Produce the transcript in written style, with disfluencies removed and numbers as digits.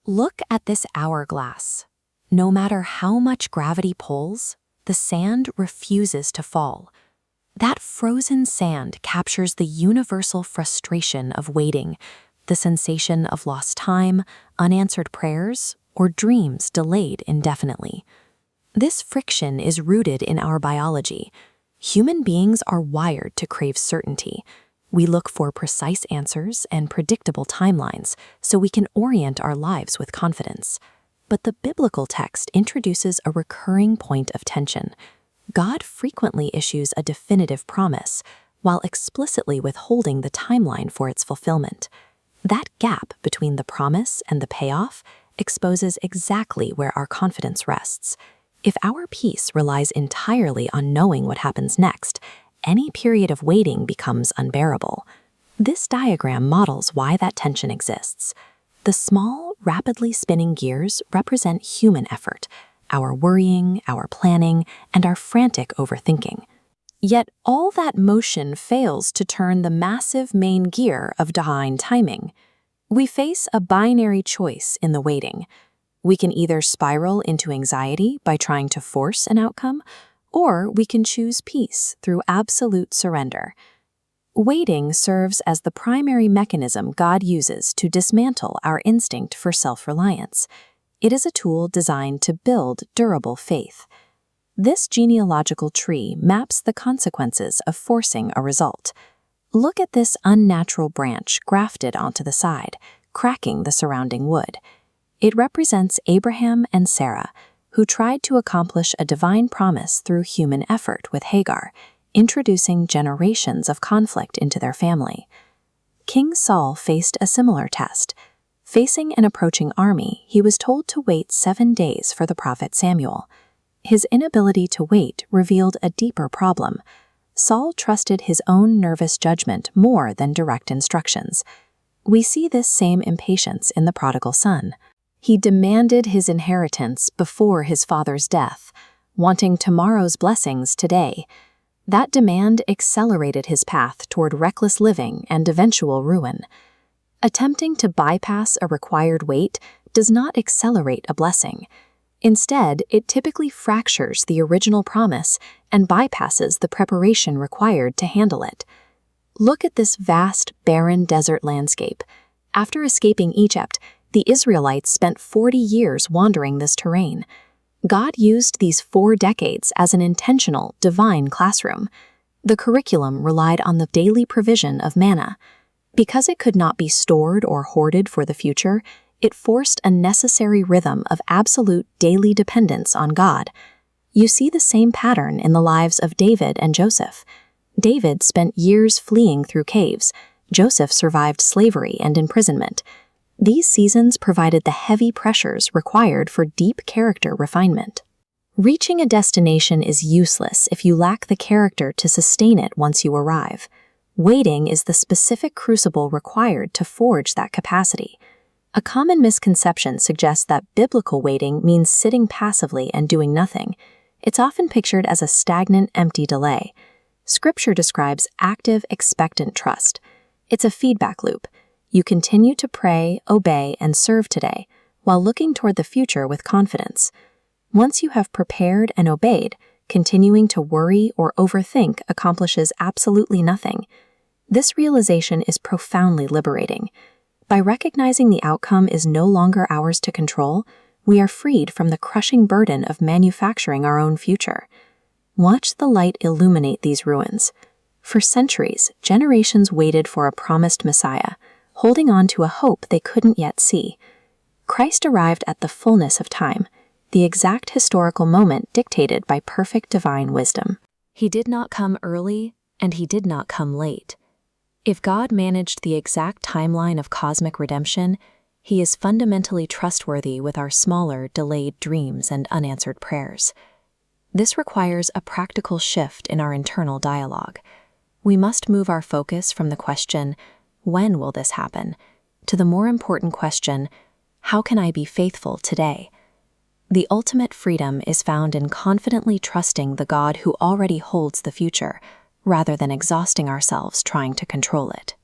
Look at this hourglass. No matter how much gravity pulls, the sand refuses to fall. That frozen sand captures the universal frustration of waiting, the sensation of lost time, unanswered prayers, or dreams delayed indefinitely. This friction is rooted in our biology. Human beings are wired to crave certainty. We look for precise answers and predictable timelines so we can orient our lives with confidence. But the biblical text introduces a recurring point of tension. God frequently issues a definitive promise, while explicitly withholding the timeline for its fulfillment. That gap between the promise and the payoff exposes exactly where our confidence rests. If our peace relies entirely on knowing what happens next, any period of waiting becomes unbearable. This diagram models why that tension exists. The small, rapidly spinning gears represent human effort, our worrying, our planning, and our frantic overthinking. Yet all that motion fails to turn the massive main gear of divine timing. We face a binary choice in the waiting. We can either spiral into anxiety by trying to force an outcome, or we can choose peace through absolute surrender. Waiting serves as the primary mechanism God uses to dismantle our instinct for self-reliance. It is a tool designed to build durable faith. This genealogical tree maps the consequences of forcing a result. Look at this unnatural branch grafted onto the side, cracking the surrounding wood. It represents Abraham and Sarah, who tried to accomplish a divine promise through human effort with Hagar, introducing generations of conflict into their family. King Saul faced a similar test. Facing an approaching army, he was told to wait 7 days for the prophet Samuel. His inability to wait revealed a deeper problem. Saul trusted his own nervous judgment more than direct instructions. We see this same impatience in the prodigal son. He demanded his inheritance before his father's death, wanting tomorrow's blessings today. That demand accelerated his path toward reckless living and eventual ruin. Attempting to bypass a required wait does not accelerate a blessing. Instead, it typically fractures the original promise and bypasses the preparation required to handle it. Look at this vast, barren desert landscape. After escaping Egypt, the Israelites spent 40 years wandering this terrain. God used these 4 decades as an intentional, divine classroom. The curriculum relied on the daily provision of manna. Because it could not be stored or hoarded for the future, it forced a necessary rhythm of absolute daily dependence on God. You see the same pattern in the lives of David and Joseph. David spent years fleeing through caves. Joseph survived slavery and imprisonment. These seasons provided the heavy pressures required for deep character refinement. Reaching a destination is useless if you lack the character to sustain it once you arrive. Waiting is the specific crucible required to forge that capacity. A common misconception suggests that biblical waiting means sitting passively and doing nothing. It's often pictured as a stagnant, empty delay. Scripture describes active, expectant trust. It's a feedback loop. You continue to pray, obey, and serve today, while looking toward the future with confidence. Once you have prepared and obeyed, continuing to worry or overthink accomplishes absolutely nothing. This realization is profoundly liberating. By recognizing the outcome is no longer ours to control, we are freed from the crushing burden of manufacturing our own future. Watch the light illuminate these ruins. For centuries, generations waited for a promised Messiah, holding on to a hope they couldn't yet see. Christ arrived at the fullness of time, the exact historical moment dictated by perfect divine wisdom. He did not come early, and he did not come late. If God managed the exact timeline of cosmic redemption, he is fundamentally trustworthy with our smaller, delayed dreams and unanswered prayers. This requires a practical shift in our internal dialogue. We must move our focus from the question, "When will this happen?" to the more important question, "How can I be faithful today?" The ultimate freedom is found in confidently trusting the God who already holds the future, rather than exhausting ourselves trying to control it.